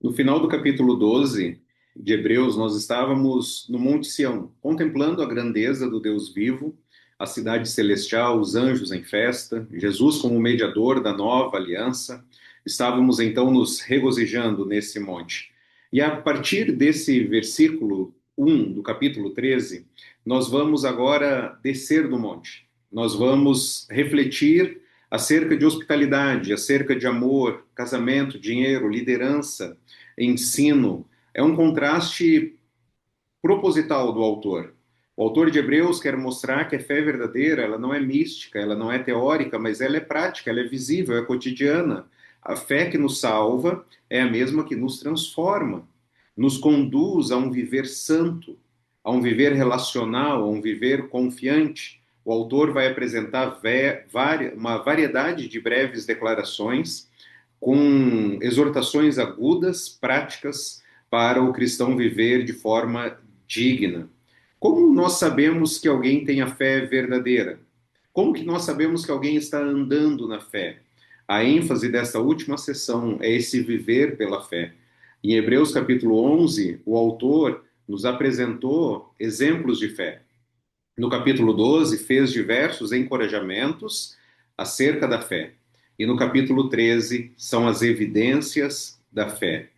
No final do capítulo 12 de Hebreus, nós estávamos no Monte Sião, contemplando a grandeza do Deus vivo, a cidade celestial, os anjos em festa, Jesus como mediador da nova aliança. Estávamos então nos regozijando nesse monte. E a partir desse versículo 1 do capítulo 13, nós vamos agora descer do monte. Nós vamos refletir acerca de hospitalidade, acerca de amor, casamento, dinheiro, liderança, ensino. É um contraste proposital do autor. O autor de Hebreus quer mostrar que a fé verdadeira, ela não é mística, ela não é teórica, mas ela é prática, ela é visível, é cotidiana. A fé que nos salva é a mesma que nos transforma, nos conduz a um viver santo, a um viver relacional, a um viver confiante. O autor vai apresentar uma variedade de breves declarações com exortações agudas, práticas, para o cristão viver de forma digna. Como nós sabemos que alguém tem a fé verdadeira? Como que nós sabemos que alguém está andando na fé? A ênfase dessa última sessão é esse viver pela fé. Em Hebreus capítulo 11, o autor nos apresentou exemplos de fé. No capítulo 12, fez diversos encorajamentos acerca da fé. E no capítulo 13, são as evidências da fé.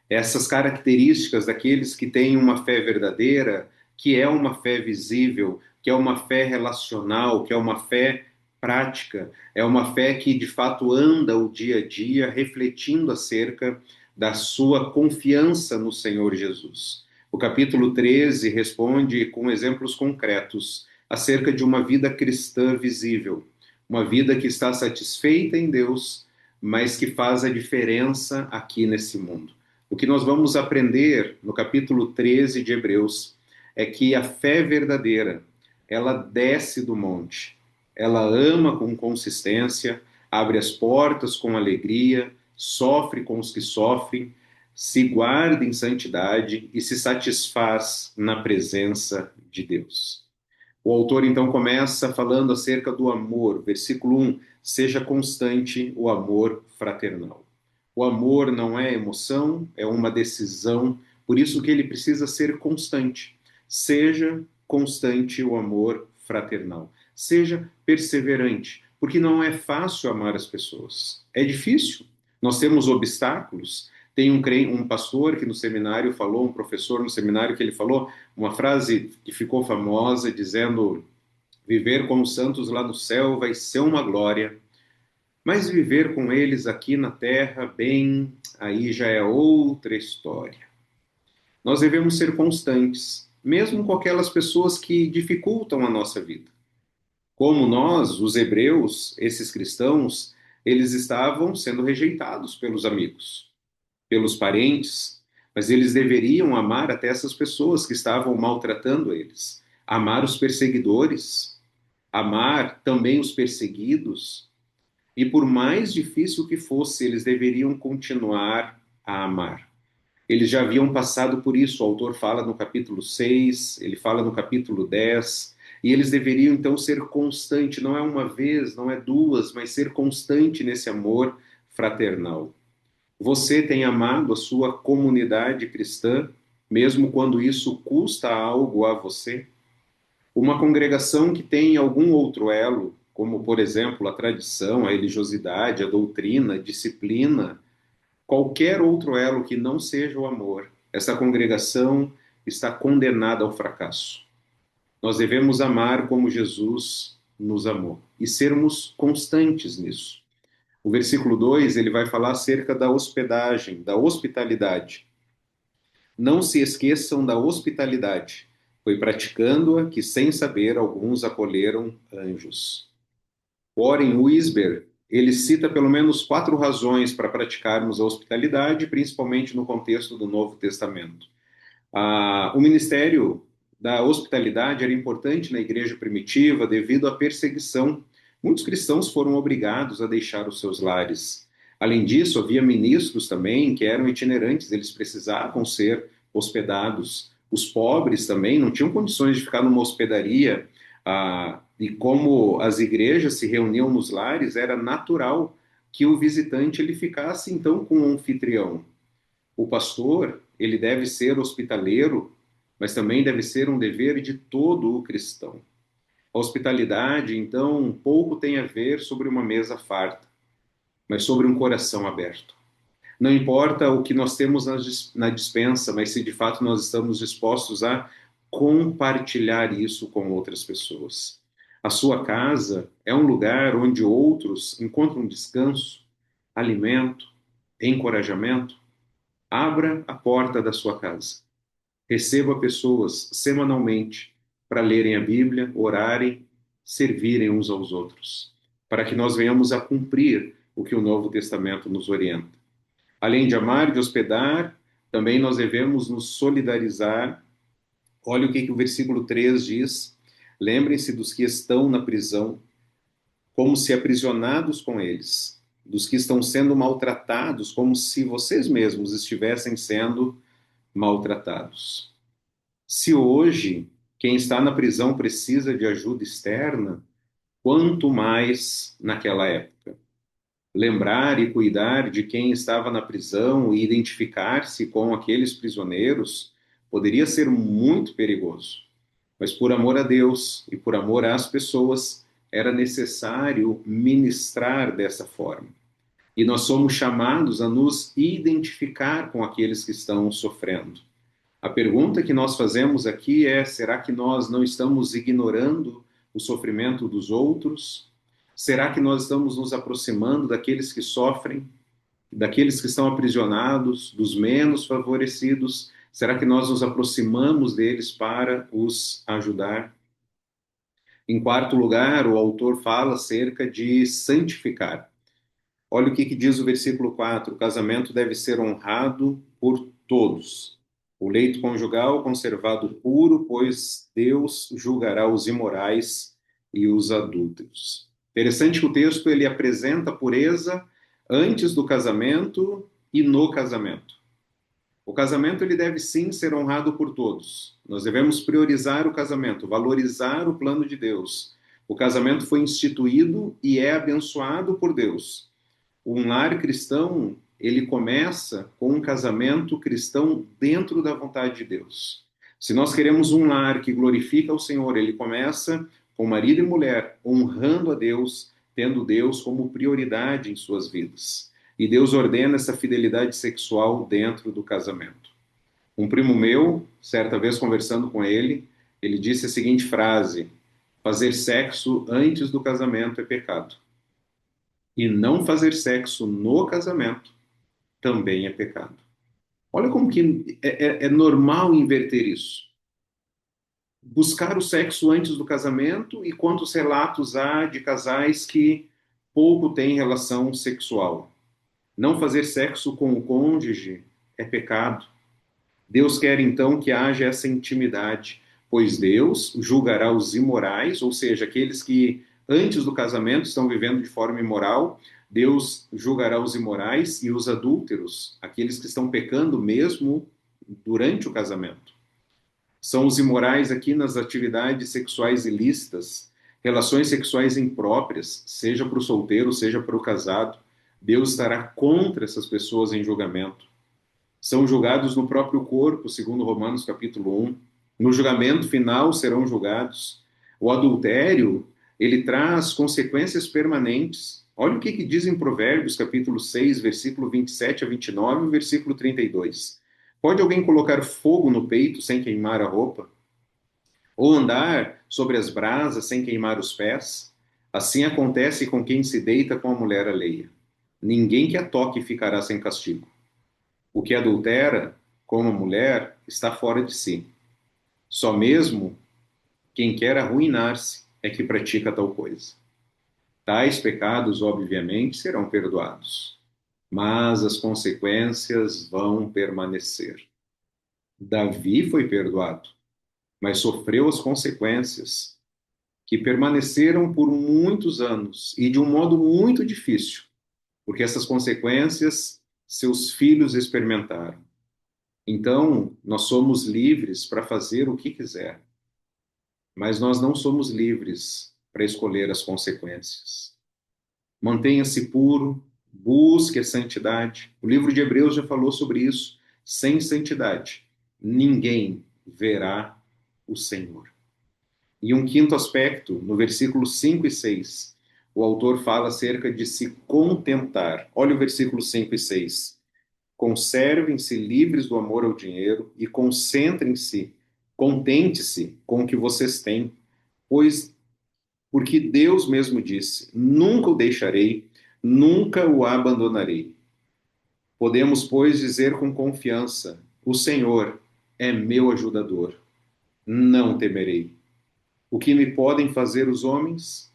Essas características daqueles que têm uma fé verdadeira, que é uma fé visível, que é uma fé relacional, que é uma fé prática, é uma fé que de fato anda o dia a dia refletindo acerca da sua confiança no Senhor Jesus. O capítulo 13 responde com exemplos concretos acerca de uma vida cristã visível, uma vida que está satisfeita em Deus, mas que faz a diferença aqui nesse mundo. O que nós vamos aprender no capítulo 13 de Hebreus é que a fé verdadeira, ela desce do monte, ela ama com consistência, abre as portas com alegria, sofre com os que sofrem, se guarda em santidade e se satisfaz na presença de Deus. O autor então começa falando acerca do amor, versículo 1: seja constante o amor fraternal. O amor não é emoção, é uma decisão, por isso que ele precisa ser constante. Seja constante o amor fraternal. Seja perseverante, porque não é fácil amar as pessoas. É difícil. Nós temos obstáculos. Tem um pastor que no seminário falou, um professor no seminário que ele falou uma frase que ficou famosa dizendo: viver com os santos lá no céu vai ser uma glória, mas viver com eles aqui na terra, bem, aí já é outra história. Nós devemos ser constantes, mesmo com aquelas pessoas que dificultam a nossa vida. Como nós, os hebreus, esses cristãos, eles estavam sendo rejeitados pelos amigos, pelos parentes, mas eles deveriam amar até essas pessoas que estavam maltratando eles, amar os perseguidores, amar também os perseguidos, e por mais difícil que fosse, eles deveriam continuar a amar. Eles já haviam passado por isso, o autor fala no capítulo 6, ele fala no capítulo 10, e eles deveriam então ser constante, não é uma vez, não é duas, mas ser constante nesse amor fraternal. Você tem amado a sua comunidade cristã, mesmo quando isso custa algo a você? Uma congregação que tem algum outro elo, como, por exemplo, a tradição, a religiosidade, a doutrina, a disciplina, qualquer outro elo que não seja o amor, essa congregação está condenada ao fracasso. Nós devemos amar como Jesus nos amou e sermos constantes nisso. O versículo 2 ele vai falar acerca da hospedagem, da hospitalidade. Não se esqueçam da hospitalidade. Foi praticando-a que, sem saber, alguns acolheram anjos. Warren Wiersbe, ele cita pelo menos 4 razões para praticarmos a hospitalidade, principalmente no contexto do Novo Testamento. O ministério da hospitalidade era importante na igreja primitiva devido à perseguição. Muitos cristãos foram obrigados a deixar os seus lares. Além disso, havia ministros também que eram itinerantes, eles precisavam ser hospedados. Os pobres também não tinham condições de ficar numa hospedaria. E como as igrejas se reuniam nos lares, era natural que o visitante ele ficasse então com o anfitrião. O pastor, ele deve ser hospitaleiro, mas também deve ser um dever de todo o cristão. A hospitalidade, então, pouco tem a ver sobre uma mesa farta, mas sobre um coração aberto. Não importa o que nós temos na dispensa, mas se de fato nós estamos dispostos a compartilhar isso com outras pessoas. A sua casa é um lugar onde outros encontram descanso, alimento, encorajamento. Abra a porta da sua casa. Receba pessoas semanalmente para lerem a Bíblia, orarem, servirem uns aos outros, para que nós venhamos a cumprir o que o Novo Testamento nos orienta. Além de amar e de hospedar, também nós devemos nos solidarizar. Olha o que o versículo 3 diz. Lembrem-se dos que estão na prisão, como se aprisionados com eles, dos que estão sendo maltratados, como se vocês mesmos estivessem sendo maltratados. Se hoje quem está na prisão precisa de ajuda externa, quanto mais naquela época. Lembrar e cuidar de quem estava na prisão e identificar-se com aqueles prisioneiros poderia ser muito perigoso. Mas por amor a Deus e por amor às pessoas, era necessário ministrar dessa forma. E nós somos chamados a nos identificar com aqueles que estão sofrendo. A pergunta que nós fazemos aqui é: será que nós não estamos ignorando o sofrimento dos outros? Será que nós estamos nos aproximando daqueles que sofrem, daqueles que estão aprisionados, dos menos favorecidos? Será que nós nos aproximamos deles para os ajudar? Em quarto lugar, o autor fala acerca de santificar. Olha o que diz o versículo 4: o casamento deve ser honrado por todos. O leito conjugal conservado puro, pois Deus julgará os imorais e os adúlteros. Interessante que o texto ele apresenta a pureza antes do casamento e no casamento. O casamento ele deve sim ser honrado por todos. Nós devemos priorizar o casamento, valorizar o plano de Deus. O casamento foi instituído e é abençoado por Deus. Um lar cristão, ele começa com um casamento cristão dentro da vontade de Deus. Se nós queremos um lar que glorifica o Senhor, ele começa com marido e mulher, honrando a Deus, tendo Deus como prioridade em suas vidas. E Deus ordena essa fidelidade sexual dentro do casamento. Um primo meu, certa vez conversando com ele, ele disse a seguinte frase: fazer sexo antes do casamento é pecado. E não fazer sexo no casamento também é pecado. Olha como que é normal inverter isso. Buscar o sexo antes do casamento e quantos relatos há de casais que pouco têm relação sexual. Não fazer sexo com o cônjuge é pecado. Deus quer então que haja essa intimidade, pois Deus julgará os imorais, ou seja, aqueles que antes do casamento estão vivendo de forma imoral. Deus julgará os imorais e os adúlteros, aqueles que estão pecando mesmo durante o casamento. São os imorais aqui nas atividades sexuais ilícitas, relações sexuais impróprias, seja para o solteiro, seja para o casado. Deus estará contra essas pessoas em julgamento. São julgados no próprio corpo, segundo Romanos capítulo 1. No julgamento final serão julgados. O adultério, ele traz consequências permanentes. Olha o que diz em Provérbios capítulo 6, versículo 27 a 29 e versículo 32. Pode alguém colocar fogo no peito sem queimar a roupa? Ou andar sobre as brasas sem queimar os pés? Assim acontece com quem se deita com a mulher alheia. Ninguém que a toque ficará sem castigo. O que adultera com a mulher está fora de si. Só mesmo quem quer arruinar-se é que pratica tal coisa. Tais pecados, obviamente, serão perdoados, mas as consequências vão permanecer. Davi foi perdoado, mas sofreu as consequências que permaneceram por muitos anos e de um modo muito difícil, porque essas consequências seus filhos experimentaram. Então, nós somos livres para fazer o que quiser, mas nós não somos livres para escolher as consequências. Mantenha-se puro, busque a santidade. O livro de Hebreus já falou sobre isso. Sem santidade, ninguém verá o Senhor. E um quinto aspecto, no versículo 5 e 6, o autor fala acerca de se contentar. Olha o versículo 5 e 6. Conservem-se livres do amor ao dinheiro e concentrem-se, contente-se com o que vocês têm, pois porque Deus mesmo disse: nunca o deixarei, nunca o abandonarei. Podemos, pois, dizer com confiança: o Senhor é meu ajudador, não temerei. O que me podem fazer os homens?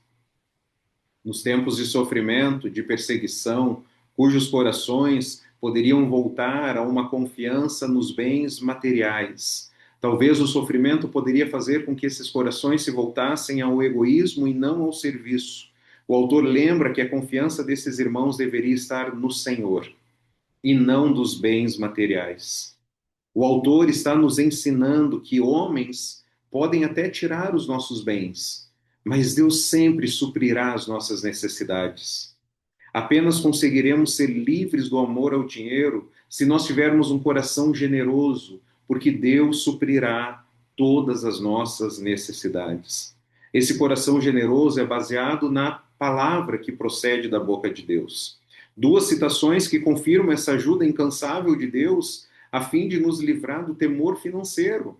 Nos tempos de sofrimento, de perseguição, cujos corações poderiam voltar a uma confiança nos bens materiais. Talvez o sofrimento poderia fazer com que esses corações se voltassem ao egoísmo e não ao serviço. O autor lembra que a confiança desses irmãos deveria estar no Senhor e não dos bens materiais. O autor está nos ensinando que homens podem até tirar os nossos bens, mas Deus sempre suprirá as nossas necessidades. Apenas conseguiremos ser livres do amor ao dinheiro se nós tivermos um coração generoso, porque Deus suprirá todas as nossas necessidades. Esse coração generoso é baseado na palavra que procede da boca de Deus. Duas citações que confirmam essa ajuda incansável de Deus a fim de nos livrar do temor financeiro.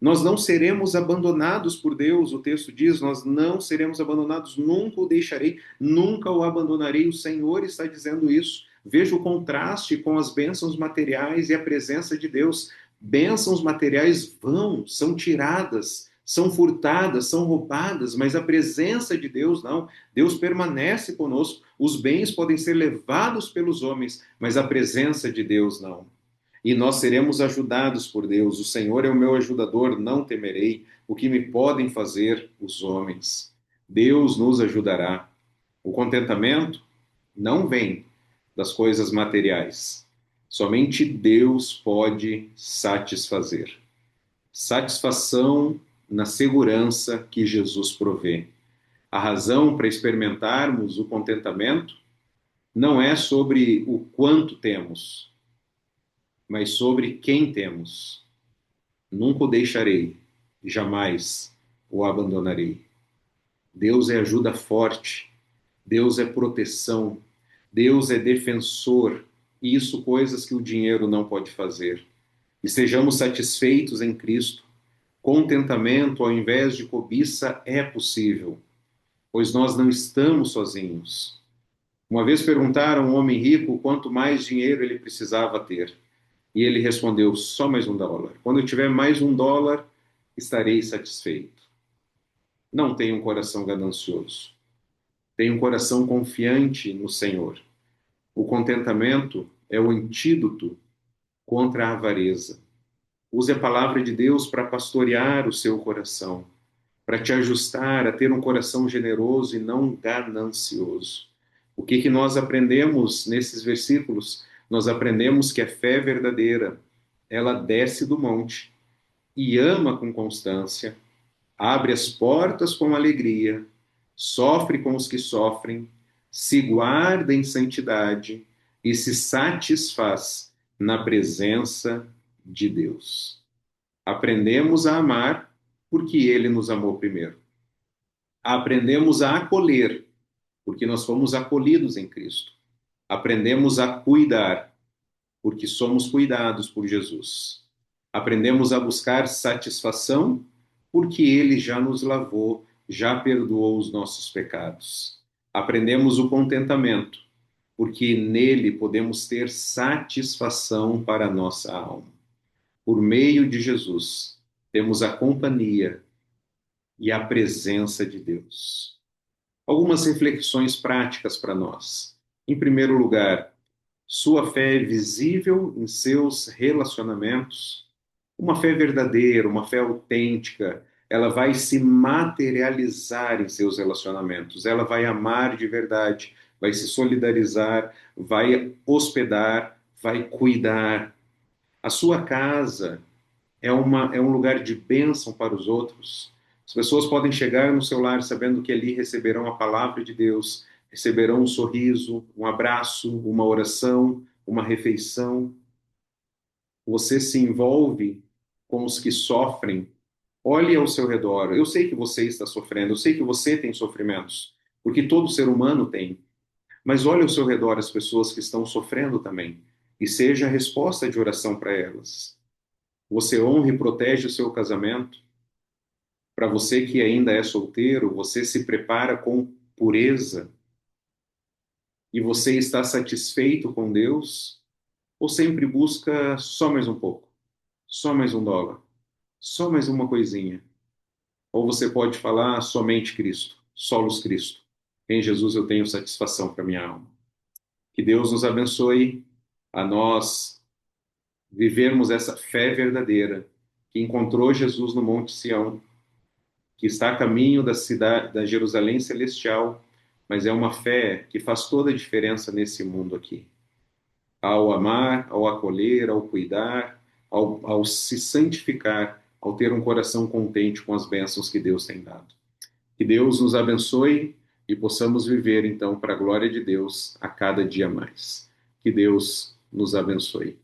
Nós não seremos abandonados por Deus, o texto diz, nós não seremos abandonados, nunca o deixarei, nunca o abandonarei. O Senhor está dizendo isso. Veja o contraste com as bênçãos materiais e a presença de Deus. Bênçãos materiais vão, são tiradas, são furtadas, são roubadas, mas a presença de Deus não. Deus permanece conosco. Os bens podem ser levados pelos homens, mas a presença de Deus não. E nós seremos ajudados por Deus. O Senhor é o meu ajudador, não temerei o que me podem fazer os homens. Deus nos ajudará. O contentamento não vem das coisas materiais. Somente Deus pode satisfazer. Satisfação na segurança que Jesus provê. A razão para experimentarmos o contentamento não é sobre o quanto temos, mas sobre quem temos. Nunca o deixarei, jamais o abandonarei. Deus é ajuda forte, Deus é proteção, Deus é defensor, e isso coisas que o dinheiro não pode fazer. Estejamos satisfeitos em Cristo. Contentamento ao invés de cobiça é possível, pois nós não estamos sozinhos. Uma vez perguntaram a um homem rico quanto mais dinheiro ele precisava ter. E ele respondeu: só mais $1. Quando eu tiver mais $1, estarei satisfeito. Não tenha um coração ganancioso. Tenha um coração confiante no Senhor. O contentamento é o antídoto contra a avareza. Use a palavra de Deus para pastorear o seu coração, para te ajustar a ter um coração generoso e não ganancioso. O que nós aprendemos nesses versículos? Nós aprendemos que a fé verdadeira, ela desce do monte e ama com constância, abre as portas com alegria, sofre com os que sofrem, se guarda em santidade e se satisfaz na presença de Deus. Aprendemos a amar porque Ele nos amou primeiro. Aprendemos a acolher porque nós fomos acolhidos em Cristo. Aprendemos a cuidar porque somos cuidados por Jesus. Aprendemos a buscar satisfação porque Ele já nos lavou, já perdoou os nossos pecados. Aprendemos o contentamento porque nele podemos ter satisfação para a nossa alma. Por meio de Jesus, temos a companhia e a presença de Deus. Algumas reflexões práticas para nós. Em primeiro lugar, sua fé é visível em seus relacionamentos. Uma fé verdadeira, uma fé autêntica, ela vai se materializar em seus relacionamentos. Ela vai amar de verdade, vai se solidarizar, vai hospedar, vai cuidar. A sua casa é um lugar de bênção para os outros. As pessoas podem chegar no seu lar sabendo que ali receberão a palavra de Deus, receberão um sorriso, um abraço, uma oração, uma refeição. Você se envolve com os que sofrem. Olhe ao seu redor. Eu sei que você está sofrendo, eu sei que você tem sofrimentos, porque todo ser humano tem. Mas olhe ao seu redor as pessoas que estão sofrendo também, e seja a resposta de oração para elas. Você honra e protege o seu casamento. Para você que ainda é solteiro, você se prepara com pureza e você está satisfeito com Deus, ou sempre busca só mais um pouco, só mais $1, só mais uma coisinha? Ou você pode falar somente Cristo, solos Cristo. Em Jesus eu tenho satisfação para minha alma. Que Deus nos abençoe a nós vivermos essa fé verdadeira que encontrou Jesus no Monte Sião, que está a caminho da cidade, da Jerusalém celestial, mas é uma fé que faz toda a diferença nesse mundo aqui. Ao amar, ao acolher, ao cuidar, ao se santificar, ao ter um coração contente com as bênçãos que Deus tem dado. Que Deus nos abençoe e possamos viver, então, para a glória de Deus a cada dia mais. Que Deus nos abençoe.